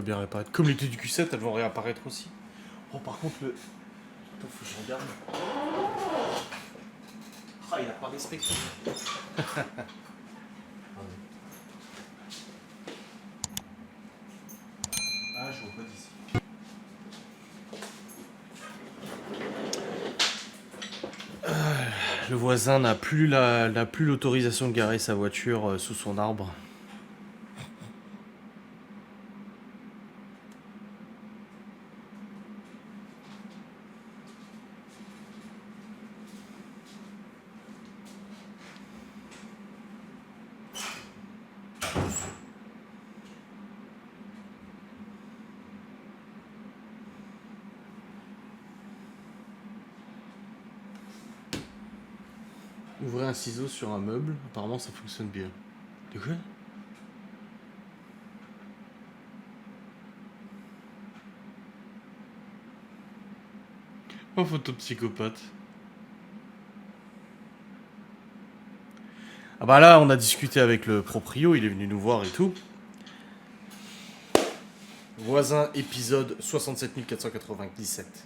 bien réapparaître. Comme les têtes du Q7, elles vont réapparaître aussi. Oh, par contre, le... Attends, faut que je regarde. Ah, il a pas respecté. Ah, je vois pas d'ici. Le voisin n'a plus l'autorisation de garer sa voiture sous son arbre. Ouvrez un ciseau sur un meuble, apparemment ça fonctionne bien. De quoi? Oh, photo psychopathe. Ah bah là, on a discuté avec le proprio, il est venu nous voir et tout. Voisin, épisode 67 497.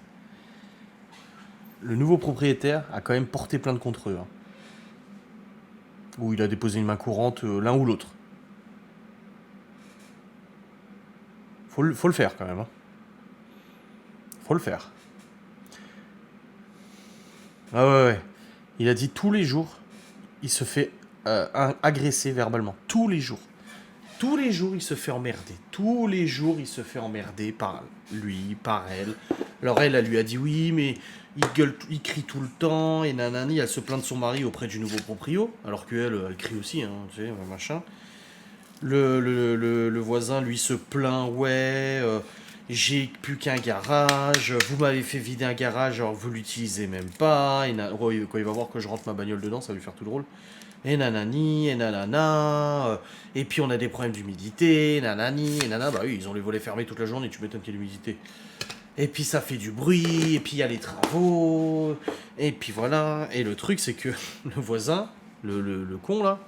Le nouveau propriétaire a quand même porté plainte contre eux. Hein. Où il a déposé une main courante, l'un ou l'autre. Faut le faire quand même. Hein. Faut le faire. Ah ouais. Il a dit tous les jours, il se fait agresser verbalement. Tous les jours. Tous les jours, il se fait emmerder. Tous les jours, il se fait emmerder par lui, par elle. Alors elle lui a dit oui, mais il gueule, il crie tout le temps, et nanani, elle se plaint de son mari auprès du nouveau proprio, alors qu'elle, elle crie aussi, hein, tu sais, machin. Le voisin, lui, se plaint, ouais, j'ai plus qu'un garage, vous m'avez fait vider un garage, alors vous l'utilisez même pas, et quand il va voir que je rentre ma bagnole dedans, ça va lui faire tout drôle. Et nanani, et nanana, et puis on a des problèmes d'humidité, nanani, et nanana, bah oui, ils ont les volets fermés toute la journée, tu m'étonnes qu'il y ait l'humidité. Et puis ça fait du bruit, et puis il y a les travaux, et puis voilà. Et le truc, c'est que le voisin, le con là,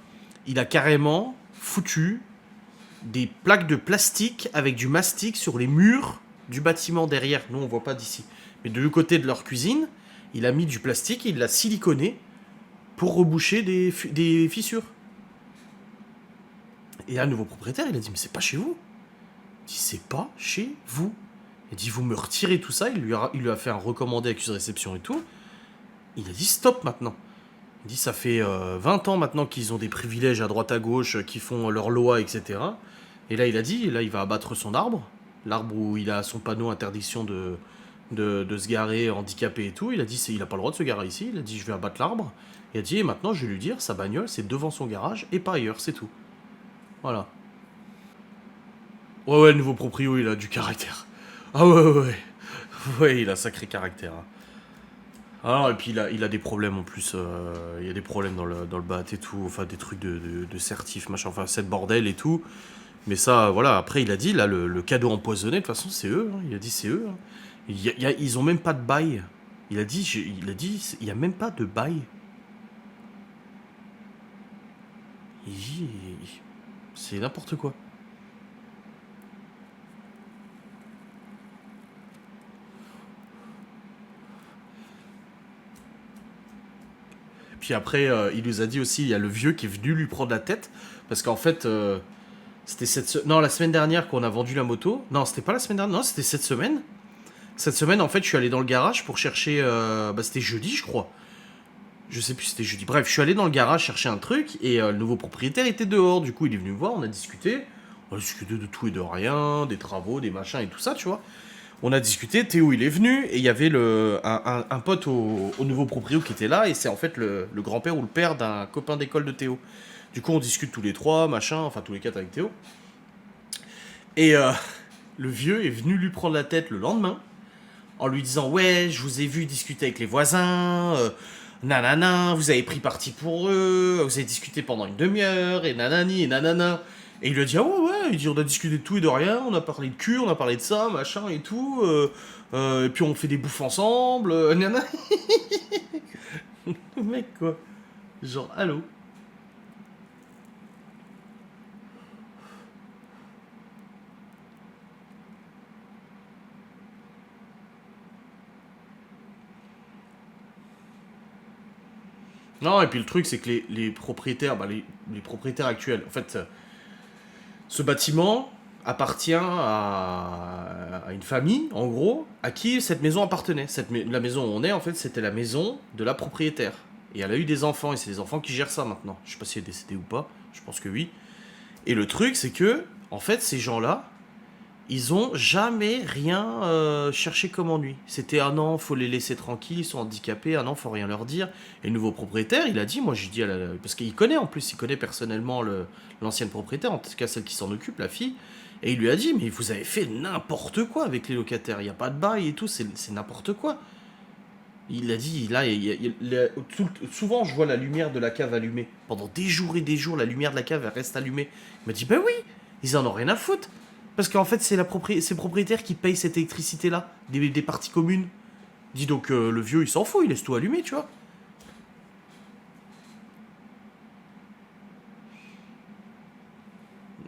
il a carrément foutu des plaques de plastique avec du mastic sur les murs du bâtiment derrière. Nous, on voit pas d'ici. Mais de l'autre côté de leur cuisine, il a mis du plastique et il l'a siliconé pour reboucher des fissures. Et là, le nouveau propriétaire, il a dit, mais c'est pas chez vous. Il dit, c'est pas chez vous. Il dit, vous me retirez tout ça. Il lui a fait un recommandé accusé de réception et tout. Il a dit, stop maintenant. Il dit, ça fait 20 ans maintenant qu'ils ont des privilèges à droite à gauche, qui font leurs lois, etc. Et là, il a dit, là, il va abattre son arbre. L'arbre où il a son panneau interdiction de se garer handicapé et tout. Il a dit, il a pas le droit de se garer ici. Il a dit, je vais abattre l'arbre. Il a dit, et maintenant, je vais lui dire, sa bagnole, c'est devant son garage et pas ailleurs, c'est tout. Voilà. Ouais, le nouveau proprio, il a du caractère. Ah ouais. Ouais, il a un sacré caractère. Hein. Alors, et puis il a des problèmes en plus. Il y a des problèmes dans le BAT et tout. Enfin, des trucs de certif, machin. Enfin, c'est bordel et tout. Mais ça, voilà. Après, il a dit, là, le cadeau empoisonné, de toute façon, c'est eux. Hein. Il a dit, c'est eux. Hein. Ils ont même pas de bail. Il a dit, il y a même pas de bail. Il dit, c'est n'importe quoi. Puis après, il nous a dit aussi, il y a le vieux qui est venu lui prendre la tête. Parce qu'en fait, c'était la semaine dernière qu'on a vendu la moto. Non, c'était pas la semaine dernière, non, c'était cette semaine. Cette semaine, en fait, je suis allé dans le garage pour chercher. C'était jeudi, je crois. Je sais plus, c'était jeudi. Bref, je suis allé dans le garage chercher un truc et le nouveau propriétaire était dehors. Du coup, il est venu me voir, on a discuté. On a discuté de tout et de rien, des travaux, des machins et tout ça, tu vois. On a discuté, Théo il est venu, et il y avait un pote au nouveau proprio qui était là, et c'est en fait le grand-père ou le père d'un copain d'école de Théo. Du coup on discute tous les trois, machin, enfin tous les quatre avec Théo. Et le vieux est venu lui prendre la tête le lendemain, en lui disant ouais, je vous ai vu discuter avec les voisins, nanana, vous avez pris parti pour eux, vous avez discuté pendant une demi-heure, et nanani, et nanana. Et il lui a dit ah ouais, il dit on a discuté de tout et de rien, on a parlé de cul, on a parlé de ça, machin et tout, et puis on fait des bouffes ensemble, nanana. Le mec quoi, genre allô. Non, et puis le truc, c'est que les propriétaires, les propriétaires actuels, en fait, ce bâtiment appartient à une famille, en gros, à qui cette maison appartenait. La maison où on est, en fait, c'était la maison de la propriétaire. Et elle a eu des enfants, et c'est les enfants qui gèrent ça maintenant. Je sais pas si elle est décédée ou pas, je pense que oui. Et le truc, c'est que, en fait, ces gens-là, ils ont jamais rien cherché comme ennui. C'était un an, faut les laisser tranquilles, ils sont handicapés, un an, faut rien leur dire. Et le nouveau propriétaire, il a dit, moi j'ai dit, parce qu'il connaît en plus, il connaît personnellement l'ancienne propriétaire, en tout cas celle qui s'en occupe, la fille. Et il lui a dit, mais vous avez fait n'importe quoi avec les locataires, il n'y a pas de bail et tout, c'est n'importe quoi. Il a dit, là, souvent je vois la lumière de la cave allumée. Pendant des jours et des jours, la lumière de la cave elle reste allumée. Il m'a dit, ben oui, ils en ont rien à foutre. Parce qu'en fait, c'est le propriétaire qui paye cette électricité-là, des parties communes. Dis donc, le vieux, il s'en fout, il laisse tout allumé, tu vois.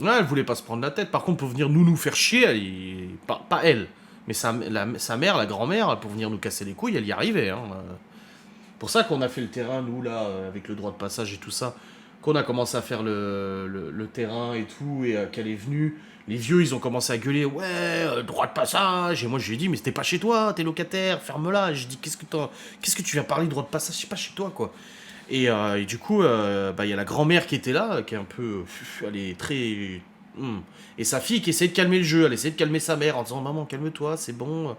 Ouais, elle voulait pas se prendre la tête. Par contre, pour venir nous faire chier, pas elle, mais sa mère, la grand-mère, pour venir nous casser les couilles, elle y arrivait. Hein. Pour ça qu'on a fait le terrain, nous, là, avec le droit de passage et tout ça. Qu'on a commencé à faire le terrain et tout, et qu'elle est venue. Les vieux, ils ont commencé à gueuler, ouais, droit de passage. Et moi, je lui ai dit, mais c'était pas chez toi, t'es locataire, ferme-la. Et je dis, qu'est-ce que tu viens parler de droit de passage, c'est pas chez toi, quoi. Et du coup, il y a la grand-mère qui était là, qui est un peu. Elle est très. Et sa fille qui essaie de calmer le jeu, elle essaie de calmer sa mère en disant, maman, calme-toi, c'est bon.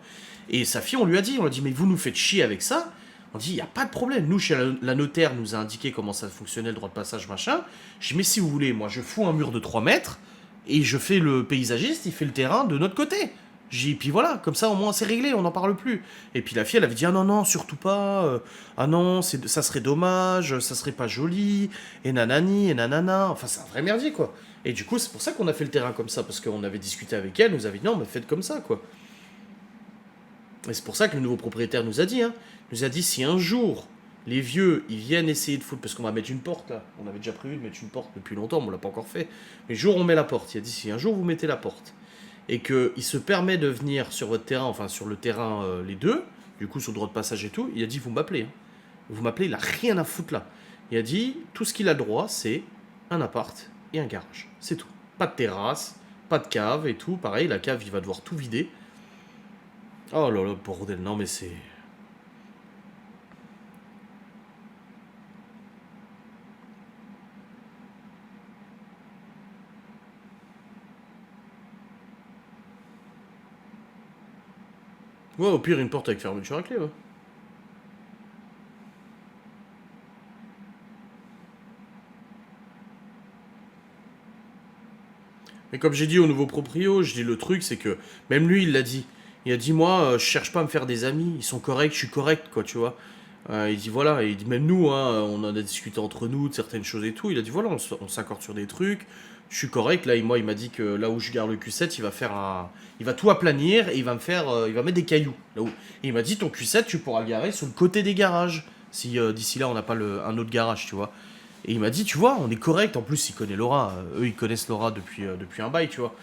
Et sa fille, on lui a dit, mais vous nous faites chier avec ça. On dit, il n'y a pas de problème. Nous, chez la notaire, nous a indiqué comment ça fonctionnait, le droit de passage, machin. Je dis, mais si vous voulez, moi, je fous un mur de 3 mètres et je fais le paysagiste, il fait le terrain de notre côté. J'ai dit, puis voilà, comme ça, au moins, c'est réglé, on n'en parle plus. Et puis la fille, elle avait dit, ah non, non, surtout pas. Ah non, ça serait dommage, ça serait pas joli. Et nanani, et nanana. Enfin, c'est un vrai merdier, quoi. Et du coup, c'est pour ça qu'on a fait le terrain comme ça, parce qu'on avait discuté avec elle, nous avait dit, non, mais faites comme ça, quoi. Et c'est pour ça que le nouveau propriétaire nous a dit, hein, nous a dit si un jour les vieux ils viennent essayer de foutre, parce qu'on va mettre une porte là, on avait déjà prévu de mettre une porte depuis longtemps, mais on l'a pas encore fait. Mais le jour où on met la porte, il a dit si un jour vous mettez la porte et qu'il se permet de venir sur votre terrain, enfin sur le terrain les deux, du coup sur le droit de passage et tout, il a dit vous m'appelez. Hein. Vous m'appelez, il a rien à foutre là. Il a dit tout ce qu'il a le droit c'est un appart et un garage, c'est tout. Pas de terrasse, pas de cave et tout, pareil, la cave il va devoir tout vider. Oh là là, bordel, non mais c'est. Ouais, au pire, une porte avec fermeture à clé, ouais. Mais comme j'ai dit au nouveau proprio, je dis le truc, c'est que même lui, il l'a dit. Il a dit, moi, je cherche pas à me faire des amis, ils sont corrects, je suis correct, quoi, tu vois. Il dit, voilà, et il dit, même nous, hein, on en a discuté entre nous de certaines choses et tout. Il a dit, voilà, on s'accorde sur des trucs, je suis correct. Là, moi, il m'a dit que là où je garde le Q7, il va faire un. Il va tout aplanir et il va me faire. Il va mettre des cailloux. Là où. Et il m'a dit, ton Q7, tu pourras le garer sur le côté des garages. Si d'ici là, on n'a pas un autre garage, tu vois. Et il m'a dit, tu vois, on est correct. En plus, il connaît Laura. Eux, ils connaissent Laura depuis un bail, tu vois.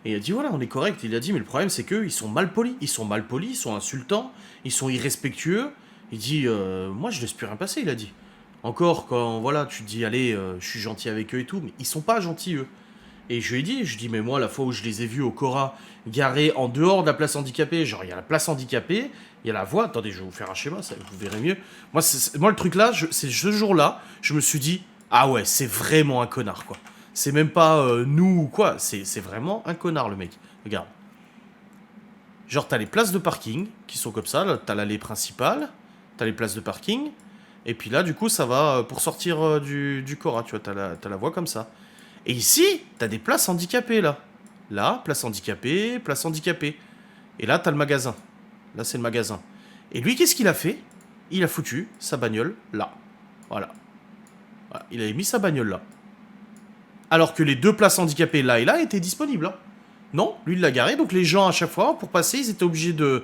Et il a dit, voilà, on est correct. Il a dit, mais le problème, c'est qu'eux, ils sont mal polis. Ils sont mal polis, ils sont insultants, ils sont irrespectueux. Il dit, moi, je laisse plus rien passer, il a dit. Encore, quand, voilà, tu te dis, allez, je suis gentil avec eux et tout, mais ils sont pas gentils, eux. Et je lui ai dit, mais moi, la fois où je les ai vus au Cora, garés en dehors de la place handicapée, genre, il y a la place handicapée, il y a la voie. Attendez, je vais vous faire un schéma, ça, vous verrez mieux. Moi le truc là, c'est ce jour-là, je me suis dit, ah ouais, c'est vraiment un connard, quoi. C'est même pas nous ou quoi, c'est vraiment un connard, le mec. Regarde. Genre, t'as les places de parking qui sont comme ça, là, t'as l'allée principale, t'as les places de parking, et puis là, du coup, ça va pour sortir du Cora, tu vois, t'as la voie comme ça. Et ici, t'as des places handicapées, là. Là, place handicapée, place handicapée. Et là, t'as le magasin. Là, c'est le magasin. Et lui, qu'est-ce qu'il a fait? Il a foutu sa bagnole là. Voilà. Voilà. Il avait mis sa bagnole là. Alors que les deux places handicapées là et là étaient disponibles. Hein. Non, lui, il l'a garé. Donc les gens, à chaque fois, pour passer, ils étaient obligés de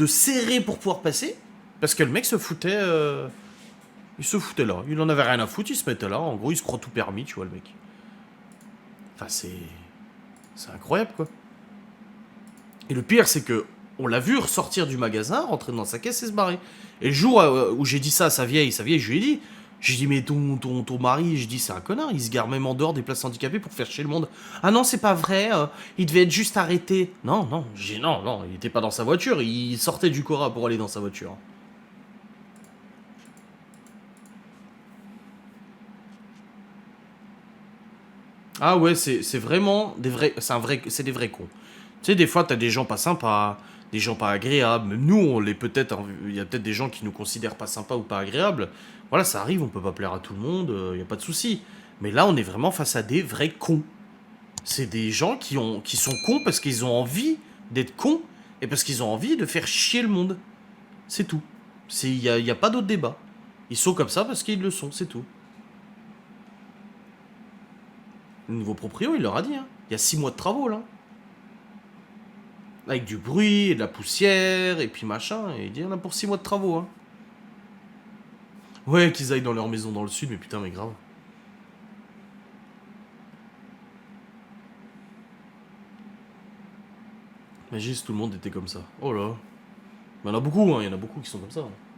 serrer pour pouvoir passer. Parce que le mec se foutait... il se foutait là. Il en avait rien à foutre, il se mettait là. En gros, il se croit tout permis, tu vois, le mec. Enfin, c'est incroyable, quoi. Et le pire, c'est que on l'a vu ressortir du magasin, rentrer dans sa caisse et se barrer. Et le jour où j'ai dit ça à sa vieille, je lui ai dit, Je dis, mais ton mari, je dis, c'est un connard, il se gare même en dehors des places handicapées pour faire chier le monde. Ah non, c'est pas vrai, il devait être juste arrêté. Non, non, j'ai non, non, il était pas dans sa voiture, il sortait du Cora pour aller dans sa voiture. Ah ouais, c'est vraiment des vrais, c'est des vrais cons. Tu sais, des fois, t'as des gens pas sympas, des gens pas agréables. Même nous, on l'est peut-être. Il y a peut-être des gens qui nous considèrent pas sympas ou pas agréables. Voilà, ça arrive, on peut pas plaire à tout le monde, y a pas de souci. Mais là, on est vraiment face à des vrais cons. C'est des gens qui sont cons parce qu'ils ont envie d'être cons et parce qu'ils ont envie de faire chier le monde. C'est tout. Y a pas d'autre débat. Ils sont comme ça parce qu'ils le sont, c'est tout. Le nouveau proprio, il leur a dit, hein. Il y a 6 mois de travaux, là. Avec du bruit, et de la poussière, et puis machin. Et il dit, on a pour 6 mois de travaux, hein. Ouais, qu'ils aillent dans leur maison dans le sud, mais putain, mais grave. Imagine si tout le monde était comme ça. Oh là. Mais il y en a beaucoup, hein. Il y en a beaucoup qui sont comme ça, hein.